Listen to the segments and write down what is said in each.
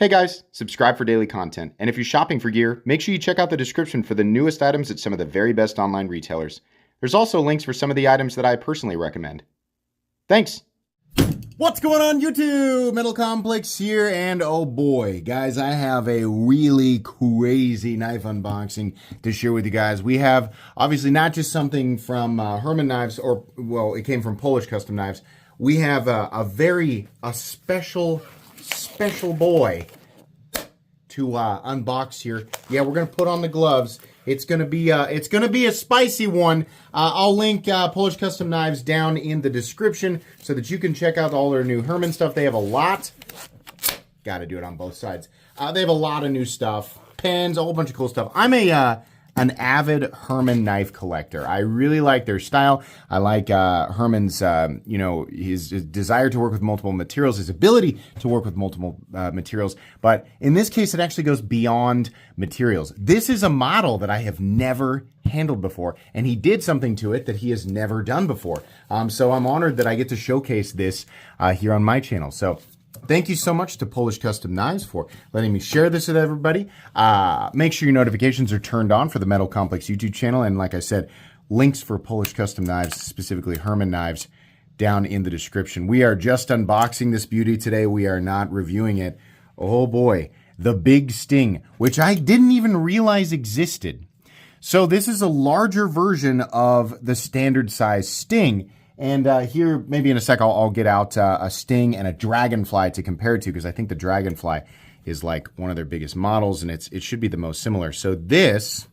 Hey guys, subscribe for daily content. And if you're shopping for gear, make sure you check out the description for the newest items at some of the very best online retailers. There's also links for some of the items that I personally recommend. Thanks! What's going on YouTube? Metal Complex here, and oh boy, guys, I have a really crazy knife unboxing to share with you guys. We have obviously not just something from Herman knives, or well, it came from Polish Custom Knives. We have a special boy to unbox here. Yeah, we're gonna put on the gloves. It's gonna be a spicy one. I'll link Polish Custom Knives down in the description so that you can check out all their new Herman stuff. They have a lot. Got to do it on both sides. They have a lot of new stuff, pens, a whole bunch of cool stuff. I'm an avid Herman knife collector. I really like their style. I like Herman's, his desire to work with multiple materials, his ability to work with multiple materials. But in this case, it actually goes beyond materials. This is a model that I have never handled before, and he did something to it that he has never done before. So I'm honored that I get to showcase this here on my channel. So thank you so much to Polish Custom Knives for letting me share this with everybody. Make sure your notifications are turned on for the Metal Complex YouTube channel. And like I said, links for Polish Custom Knives, specifically Herman knives, down in the description. We are just unboxing this beauty today. We are not reviewing it. Oh boy, the Big Sting, which I didn't even realize existed. So this is a larger version of the standard size Sting. And here, maybe in a sec, I'll get out a Sting and a Dragonfly to compare it to, because I think the Dragonfly is like one of their biggest models, and it should be the most similar. So this,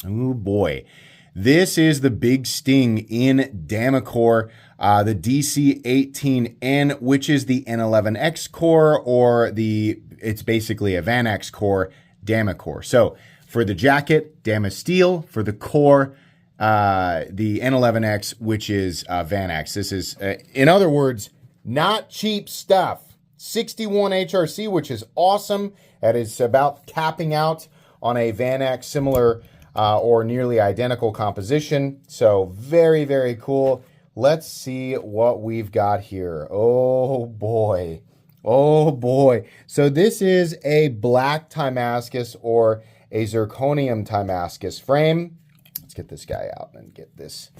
oh boy, this is the Big Sting in Damacore, the DC18N, which is the N11X core, or it's basically a Vanax core Damacore. So for the jacket, Damasteel. For the core, the N11X, which is Vanax. This is, in other words, not cheap stuff. 61 HRC, which is awesome. That is about capping out on a Vanax similar or nearly identical composition. So very, very cool. Let's see what we've got here. Oh boy. Oh boy. So this is a black Timascus or a zirconium Timascus frame. Let's get this guy out and get this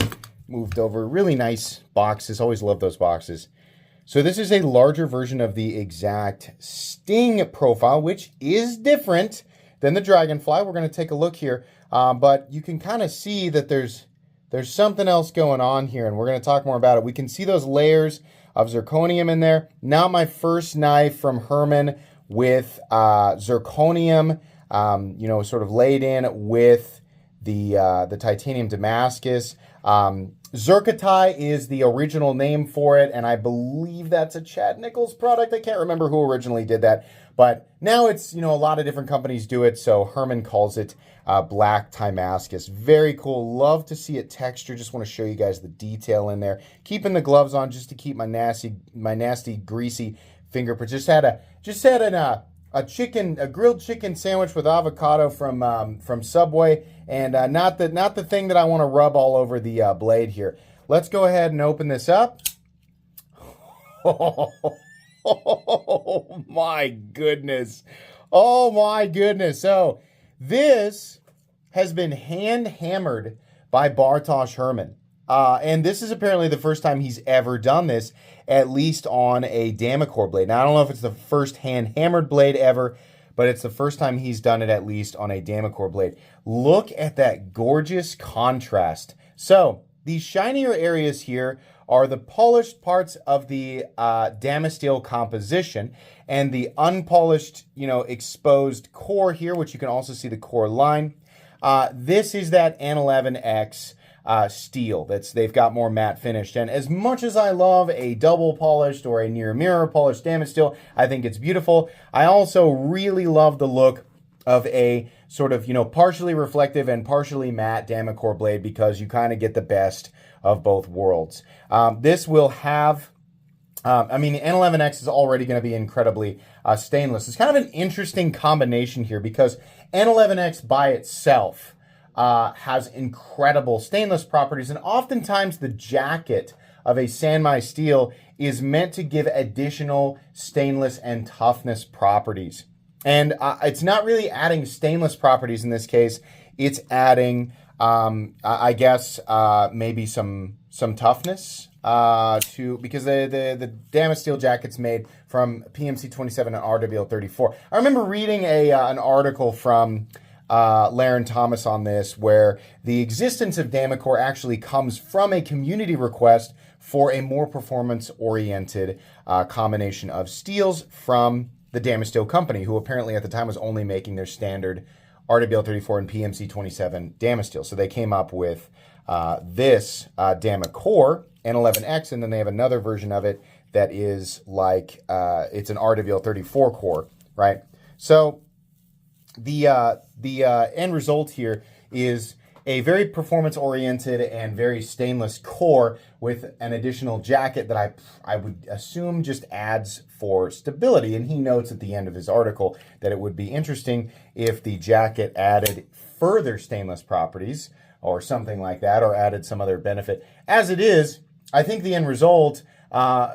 moved over. Really nice boxes. Always love those boxes. So this is a larger version of the exact Sting profile, which is different than the Dragonfly. We're going to take a look here. But you can kind of see that there's something else going on here, and we're going to talk more about it. We can see those layers of zirconium in there. Not my first knife from Herman with zirconium, sort of laid in with the titanium Damascus. Zircotai is the original name for it, and I believe that's a Chad Nichols product. I can't remember who originally did that, but now it's, a lot of different companies do it, so Herman calls it black Timascus. Very cool. Love to see it texture. Just want to show you guys the detail in there. Keeping the gloves on just to keep my nasty greasy fingerprints. Just had a grilled chicken sandwich with avocado from Subway, and not the thing that I want to rub all over the blade here. Let's go ahead and open this up. Oh my goodness. Oh my goodness. So this has been hand hammered by Bartosz Herman. And this is apparently the first time he's ever done this, at least on a Damacore blade. Now, I don't know if it's the first hand-hammered blade ever, but it's the first time he's done it at least on a Damacore blade. Look at that gorgeous contrast. So, these shinier areas here are the polished parts of the Damasteel composition, and the unpolished, exposed core here, which you can also see the core line. This is that N11X steel they've got more matte finished, and as much as I love a double polished or a near mirror polished Damasteel, I think it's beautiful. I also really love the look of a sort of partially reflective and partially matte Damacore blade, because you kind of get the best of both worlds. This will have N11X is already going to be incredibly stainless. It's kind of an interesting combination here, because N11X by itself has incredible stainless properties, and oftentimes the jacket of a Sanmai steel is meant to give additional stainless and toughness properties. And it's not really adding stainless properties in this case. It's adding, I guess, maybe some toughness because the Damasteel jacket's made from PMC 27 and RWL 34. I remember reading an article from Laren Thomas on this, where the existence of Damacore actually comes from a community request for a more performance-oriented combination of steels from the Damasteel company, who apparently at the time was only making their standard RWL 34 and PMC 27 Damasteel. So they came up with this Damacore N11X, and then they have another version of it that is like it's an RWL 34 core, right? So the end result here is a very performance-oriented and very stainless core with an additional jacket that I would assume just adds for stability. And he notes at the end of his article that it would be interesting if the jacket added further stainless properties or something like that, or added some other benefit. As it is, I think the end result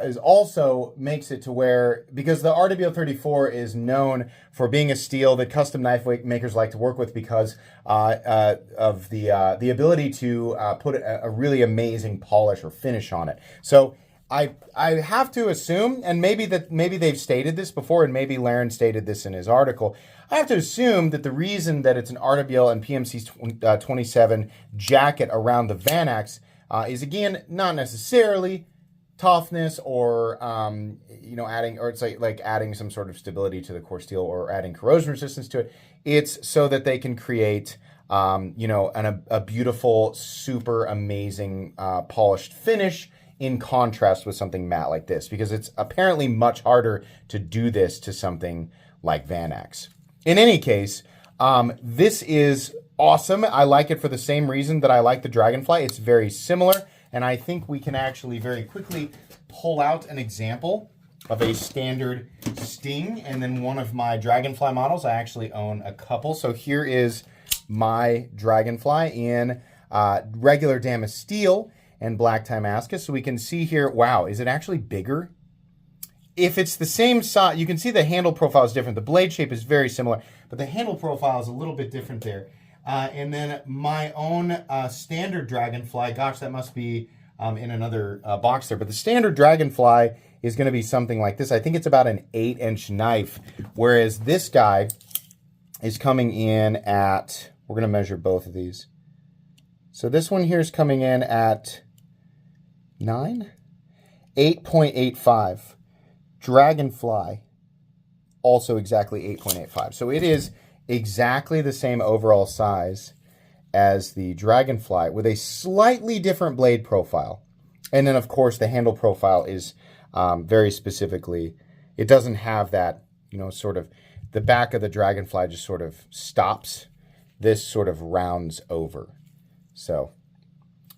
is also makes it to where, because the RWL 34 is known for being a steel that custom knife makers like to work with because of the ability to put a really amazing polish or finish on it. So I have to assume, and maybe they've stated this before, and maybe Laren stated this in his article, I have to assume that the reason that it's an RWL and PMC 27 jacket around the Vanax is, again, not necessarily toughness or adding, or it's like adding some sort of stability to the core steel or adding corrosion resistance to it. It's so that they can create a beautiful, super amazing polished finish in contrast with something matte like this, because it's apparently much harder to do this to something like Vanax. In any case, this is awesome. I like it for the same reason that I like the Dragonfly. It's very similar. And I think we can actually very quickly pull out an example of a standard Sting and then one of my Dragonfly models. I actually own a couple. So here is my Dragonfly in regular Damasteel and Black Timascus. So we can see here, wow, is it actually bigger? If it's the same size, you can see the handle profile is different. The blade shape is very similar, but the handle profile is a little bit different there. And then my own standard Dragonfly, gosh, that must be in another box there. But the standard Dragonfly is going to be something like this. I think it's about an 8-inch knife, whereas this guy is coming in at, we're going to measure both of these. So this one here is coming in at 8.85. Dragonfly, also exactly 8.85. So it is exactly the same overall size as the Dragonfly with a slightly different blade profile. And then, of course, the handle profile is very specifically, it doesn't have that, sort of, the back of the Dragonfly just sort of stops. This sort of rounds over. So,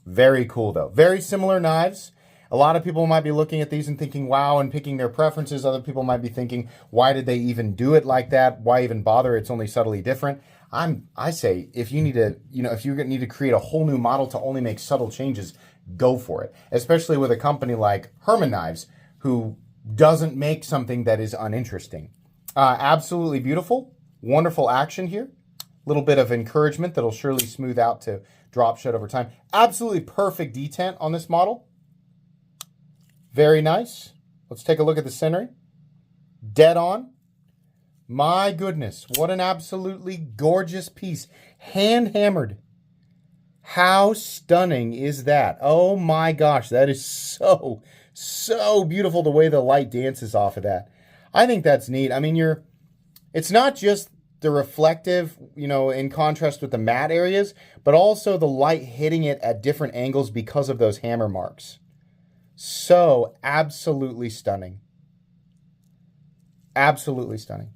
very cool, though. Very similar knives. A lot of people might be looking at these and thinking, wow, and picking their preferences. Other people might be thinking, why did they even do it like that? Why even bother? It's only subtly different. I say, if you need to, if you need to create a whole new model to only make subtle changes, go for it. Especially with a company like Herman Knives, who doesn't make something that is uninteresting. Absolutely beautiful. Wonderful action here. A little bit of encouragement that'll surely smooth out to drop shed over time. Absolutely perfect detent on this model. Very nice. Let's take a look at the centering. Dead on. My goodness, what an absolutely gorgeous piece. Hand hammered. How stunning is that? Oh my gosh, that is so beautiful the way the light dances off of that. I think that's neat. I mean, it's not just the reflective, in contrast with the matte areas, but also the light hitting it at different angles because of those hammer marks. So absolutely stunning. Absolutely stunning.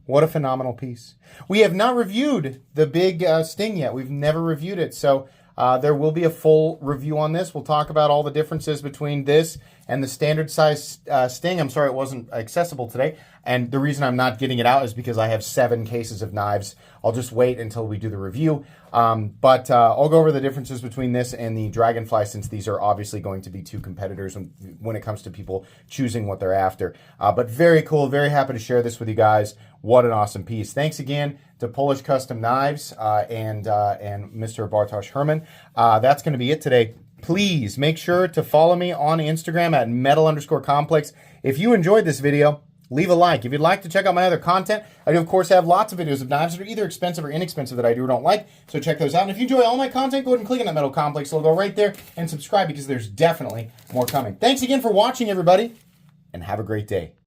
What a phenomenal piece. We have not reviewed the big Sting yet. We've never reviewed it. So there will be a full review on this. We'll talk about all the differences between this And the standard size Sting, I'm sorry it wasn't accessible today. And the reason I'm not getting it out is because I have 7 cases of knives. I'll just wait until we do the review. But I'll go over the differences between this and the Dragonfly, since these are obviously going to be 2 competitors when it comes to people choosing what they're after. But very cool. Very happy to share this with you guys. What an awesome piece. Thanks again to Polish Custom Knives and Mr. Bartosz Herman. That's going to be it today. Please make sure to follow me on Instagram at metal_complex. If you enjoyed this video, leave a like. If you'd like to check out my other content, I do, of course, have lots of videos of knives that are either expensive or inexpensive that I do or don't like, so check those out. And if you enjoy all my content, go ahead and click on that Metal Complex logo right there and subscribe, because there's definitely more coming. Thanks again for watching, everybody, and have a great day.